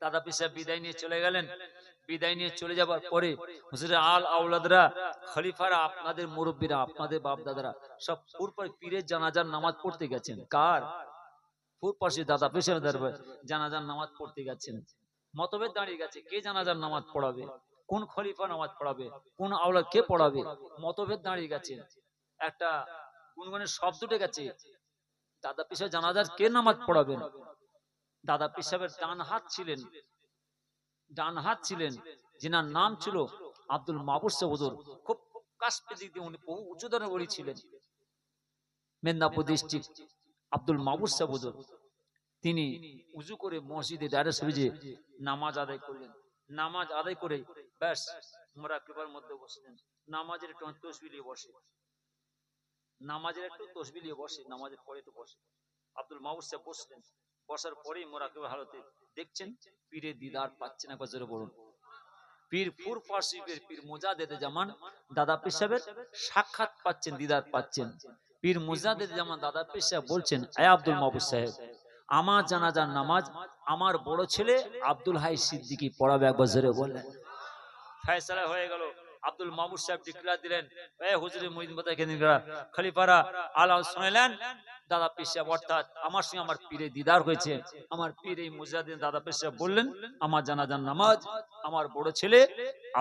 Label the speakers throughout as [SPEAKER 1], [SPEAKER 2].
[SPEAKER 1] দাদা পীর সাহেব বিদায় নিয়ে চলে গেলেন। বিদায় নিয়ে চলে যাবার পরে হুজুরে আল আওলাদরা, খলিফারা, আপনাদের মুরব্বীরা, আপনাদের বাপ দাদারা সব পুরপর পীরের জানাজার নামাজ পড়তে গেছেন। কার? পুরপাশে দাদা পীর সাহেবের দরবারে জানাজার নামাজ পড়তে গেছেন। মতভেদ দাঁড়িয়ে গেছে, কে জানাজার নামাজ পড়াবে, কোন খলিফা নামাজ পড়াবে, কোন আওলাদ কে পড়াবে, মতভেদ দাঁড়িয়ে গেছে। একটা গুনগুনের শব্দ উঠে গেছে, দাদা পীর সাহেব জানাজার কে নামাজ পড়াবেন? দাদা পীর সাহেবের ডান হাত ছিলেন যিনার নাম ছিল আব্দুল মাহবুব সাহেব হুজুর। খুব কাশপে দিক দিয়ে উনি বহু উঁচু ধরনের ওলি ছিলেন। মেদিনীপুর ডিস্ট্রিক্ট আব্দুল মাহবুব সাহেব হুজুর, তিনি উজু করে মসজিদে দাঁড়িয়ে শরীজে নামাজ আদায় করলেন। নামাজ আদায় করে ব্যাস মোরাকিবার মধ্যে বসলেন। নামাজের একটু তসবিহ নিয়ে বসে, নামাজের একটু তসবিহ নিয়ে বসে, নামাজের পরে একটু বসে। আব্দুল মাহবুব সাহেব বসলেন। বসার পরেই মোরাকিবার হালতে দেখছেন পীরের দিদার পাচ্ছেন। একবার জোরে বলুন, পীর ফুরফা শিবের পীর মুজাদ্দেদে জামান দাদা পীর সাহেবের সাক্ষাৎ পাচ্ছেন, দিদার পাচ্ছেন। পীর মুজাদ্দেদে জামান দাদা পীর সাহেব বলছেন, এ আব্দুল মাহবুব সাহেব, আমার জানাজার নামাজ আমার বড় ছেলে আব্দুল হাই সিদ্দিকী পড়াবে। একবার জোরে বললেন। ফয়সালা হয়ে গেল। আব্দুল মাহবুব সাহেব ডিক্লেয়ার দিলেন, এ হুজুরে মুইন বতা কেনিরা খলিফারা আলা শুনলেন, দাদা পীর সাহেব অর্থাৎ আমার সঙ্গে আমার পীরে দিদার হয়েছে। আমার পীর এই মুজাদ্দিদ দাদা পীর সাহেব বললেন, আমার জানাজার নামাজ আমার বড় ছেলে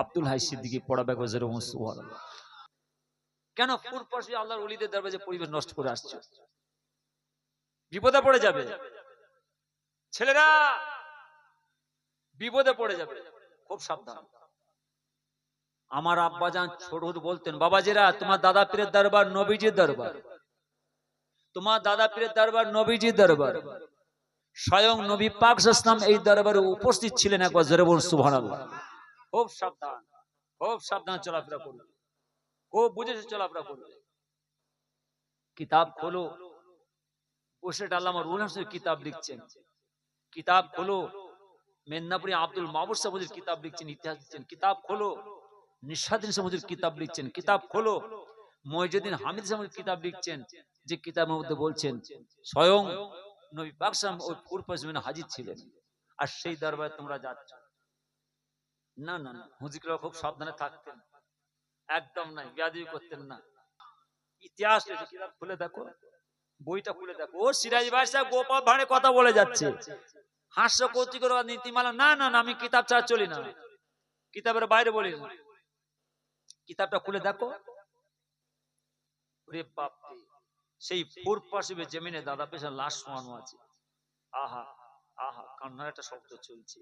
[SPEAKER 1] আব্দুল হাই সিদ্দিকী পড়াবে। একবার জোরে বলুন সুবহানাল্লাহ। কেন ফুরপাশে আল্লাহর ওলিদের দরবারে পরিবেশ নষ্ট করে আসছে? বিপদে পড়ে যাবে ছেলেরা, বিপদে পড়ে যাবে, খুব সাবধান। আমার আব্বাজান ছোট বলতেন, বাবাজিরা তোমার দাদা পীরের দরবার নবীজির দরবার, তোমার দাদা পীরের দরবার নবীজির দরবার, স্বয়ং নবী পাক সাল্লাল্লাহু আলাইহি ওয়াসাল্লাম এই দরবারে উপস্থিত ছিলেন। একবার জোরে বলুন সুবহানাল্লাহ। খুব সাবধান, খুব সাবধান চলাফেরা করবে, খুব বুঝে চলাফেরা করবে। কিতাব খোলো, বসে আল্লামা রুহুল হাসান কিতাব লিখছেন। কিতাব খোলো, মেদিনীপুরে আব্দুল মাহবুব সাহেব কিতাব লিখছেন, ইতিহাস লিখছেন। কিতাব খোলো, নিশাতুদ্দিন সাহেব কিতাব লিখছেন। কিতাব খোলো, মইজুদ্দিন হামিদ সাহেব কিতাব লিখছেন, যে কিতাবের মধ্যে বলছেন স্বয়ং নবী পাক সাল্লাল্লাহু আলাইহি ওয়াসাল্লাম ওই পূর্ব জমিনে হাজির ছিলেন। আর সেই দরবারে তোমরা যাচ্ছ। না না না, হুজুররা খুব সাবধানে থাকতেন, একদম নাই, বেয়াদবি করতেন না। ইতিহাস কিতাব খুলে দেখো, বইটা খুলে দেখো। ও সিরাজ ভাই সাহেব গোপাল ভাঁড়ে কথা বলে যাচ্ছে, হাস্য কৌতুকের নীতিমালা। না না না, আমি কিতাব ছাড়া চলি না, কিতাবের বাইরে বলি না। কিতাবটা খুলে দেখো। ওরে বাপ রে, সেই ফুরপাশে জমিনে দাদা পেশা লাশ শোয়ানো আছে। আহা আহা, কান্নার একটা শব্দ চলছে।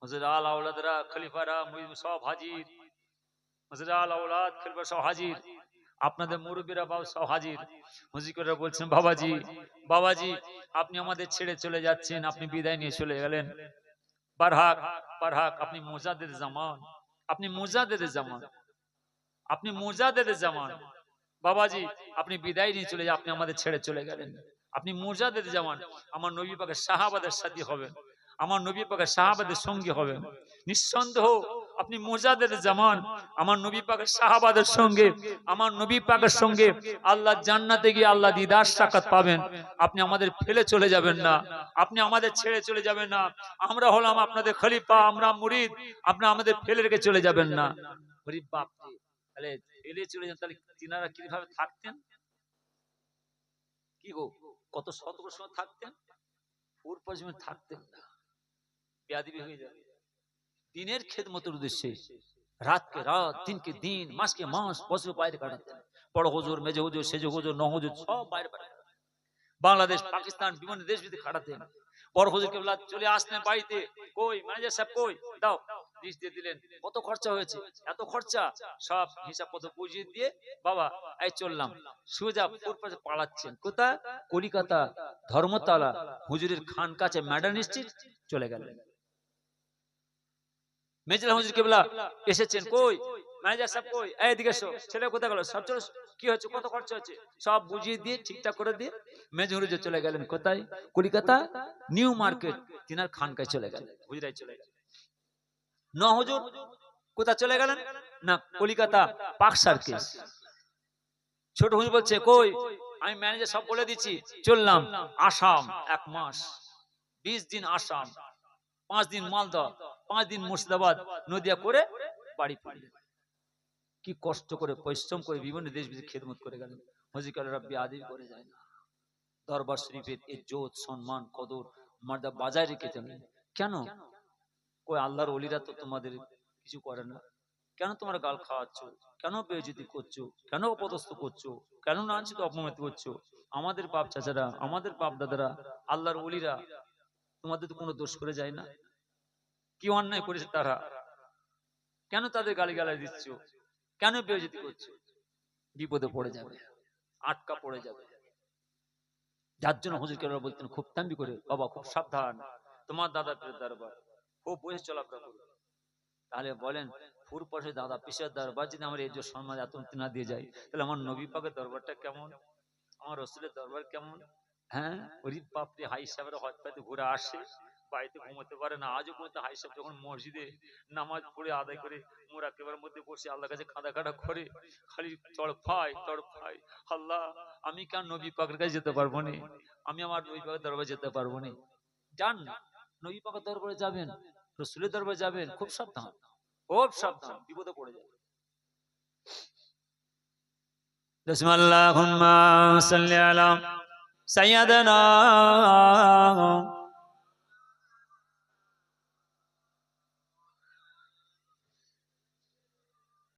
[SPEAKER 1] হুজুর আল আওলাদরা, খলিফারা, মুরিদ সব হাজির। হুজুর আল আওলাদ, খলিফা সব হাজির। আপনাদের মুরব্বীরা বাবা সব হাজির। হুজুররা বলছেন, বাবাজি বাবাজি আপনি আমাদের ছেড়ে চলে যাচ্ছেন, আপনি বিদায় নিয়ে চলে গেলেন। বারহাক বারহাক, আপনি মুজাদ্দিদ জামান, আপনি মুজাদ্দিদ জামান, আপনি মুজাদ্দিদ জামান। বাবাজি আপনি বিদায় নিয়ে চলে, আপনি আমাদের ছেড়ে চলে গেলেন। আপনি মুজাদ্দিদ জামান, আমার নবী পাকের সাহাবাদের সাথী হবেন, আমার নবী পাকের সাহাবাদের সঙ্গী হবেন। নিঃসন্দেহ আপনি মুজাদ্দিদ জামান, আমার নবী পাকের সাহাবাদের সঙ্গে, আমার নবী পাকের সঙ্গে আল্লাহ জান্নাতে গিয়ে আল্লাহ দিদার সাক্ষাৎ পাবেন। আপনি আমাদের ফেলে চলে যাবেন না, আপনি আমাদের ছেড়ে চলে যাবেন না। আমরা হলাম আপনাদের খলিফা, আমরা মুরিদ, আপনি আমাদের ফেলে রেখে চলে যাবেন না। গরিব বাপ, তাহলে ফেলে চলে যান, তাহলে তিনারা কিভাবে থাকতেন? কি গো, কত সতর্ক সময় থাকতেন? পূর্বজমে থাকতেন না, বেয়াদবি হয়ে যাবে। দিনের খেদমতের উদ্দেশ্যে রাতকে রাত, দিনকে দিন, মাসকে মাস, বছর বাইরে কাটাতেন। বড় হুজুর, মেজ হুজুর, সেজ হুজুর, ন হুজুর সব বাইরে কাটাতেন। বাংলাদেশ, পাকিস্তান, বিভিন্ন দেশ বিদেশে কাটাতেন। বড় হুজুর কেবলা চলে আসতেন বাড়িতে, কই ম্যানেজার সাহেব কই, দাও লিস্ট দিয়ে দিলেন, কত খরচা হয়েছে, এত খরচা, সব হিসাব পত্র বুঝিয়ে দিয়ে বাবা এই চললাম। সোজা পূর্বে পালাচ্ছেন কোথায়? কলিকাতা ধর্মতলা হুজুরের খান কাছে ম্যাডার্ন স্ট্রিট চলে গেলেন। মেজলা হুজুর কেবলা এসেছেন, কই ম্যানেজার সাহেব কই, এইদিকে এসো, ছেলে কোথায় গেল, সব চলো, কি হচ্ছে, কত খরচা হচ্ছে, সব বুঝিয়ে দিয়ে ঠিকঠাক করে দিয়ে মেজর হুজুর চলে গেলেন কোথায়? কলিকাতা নিউ মার্কেট তিনার খানকায় চলে গেলেন, হুজুরাই চলে গেলেন। ন হুজুর কোথায় চলে গেলেন? না, কলিকাতা পার্ক সার্কিট। ছোট হুজুর বলছে, কই আমি ম্যানেজার সব বলে দিচ্ছি, চললাম আসাম, 1 মাস 20 দিন আসাম, 5 দিন মালদা, 5 দিন মুর্শিদাবাদ, নদিয়া করে বাড়ি ফিরলেন। কি কষ্ট করে পরিশ্রম করে বিভিন্ন দেশ বিদেশে খেদমত করে গেলেন। হুজুর কাল রাব্বি আদিব করে যায় না। দরবার শরীফের ইজ্জত সম্মান কদর মর্যাদা বজায় রেখেছেন। কেন? কই আল্লাহর ওলিরা তো তোমাদের কিছু করে না, কেন তোমরা গাল খাওয়াচ্ছ, কেন বেইজ্জতি করছো, কেন অপদস্থ করছো, কেন লাঞ্ছিত অপমানিত করছো? আমাদের বাপ চাচারা, আমাদের বাপ দাদারা, আল্লাহর ওলিরা তোমাদের তো কোনো দোষ করে যায় না। কি অন্যায় করেছে তারা, কেন তাদের গালিগালাজ দিচ্ছ, কেন বেইজ্জতি করছো? বিপদে পড়ে যাবে, আটকা পড়ে যাবে। যার জন্য হুজুর কেবল বলতেন খুব তাম্বি করে, বাবা খুব সাবধান, তোমার দাদা পীরের দরবার খুব বুঝে চলাফেরা করবে। তাহলে বলেন ফুর পাশে দাদা পিসের দরবার যদি আমার এই যে সম্মান এত না দিয়ে যায়, তাহলে আমার নবী পাকের দরবারটা কেমন, আমার রসুলের দরবার কেমন? হ্যাঁ, ওরি বাপরে, হাই সাহেবের হজ পাইতে ঘুরে আসে, বাড়িতে ঘুমোতে পারে না। আজও পর্যন্ত হাই সাহেব যখন মসজিদে নামাজ পড়ে আদায় করে মুরাক্কেবের মধ্যে বসে আল্লাহর কাছে কাঁদা কাটা করে, খালি তড়ফায় তড়ফায়, আল্লাহ আমি কেন নবী পাকের কাছে যেতে পারবো না, আমি আমার নবী পাকের দরবারে যেতে পারবো না। যান না, নবী পাকের দরবারে যাবেন, রসুলের দরবারে যাবেন, খুব সাবধান, খুব সাবধান, বিপদে পড়ে যাবে। বিসমিল্লাহির রহমানির রহিম, সাল্লি আলা সাইয়্যিদানা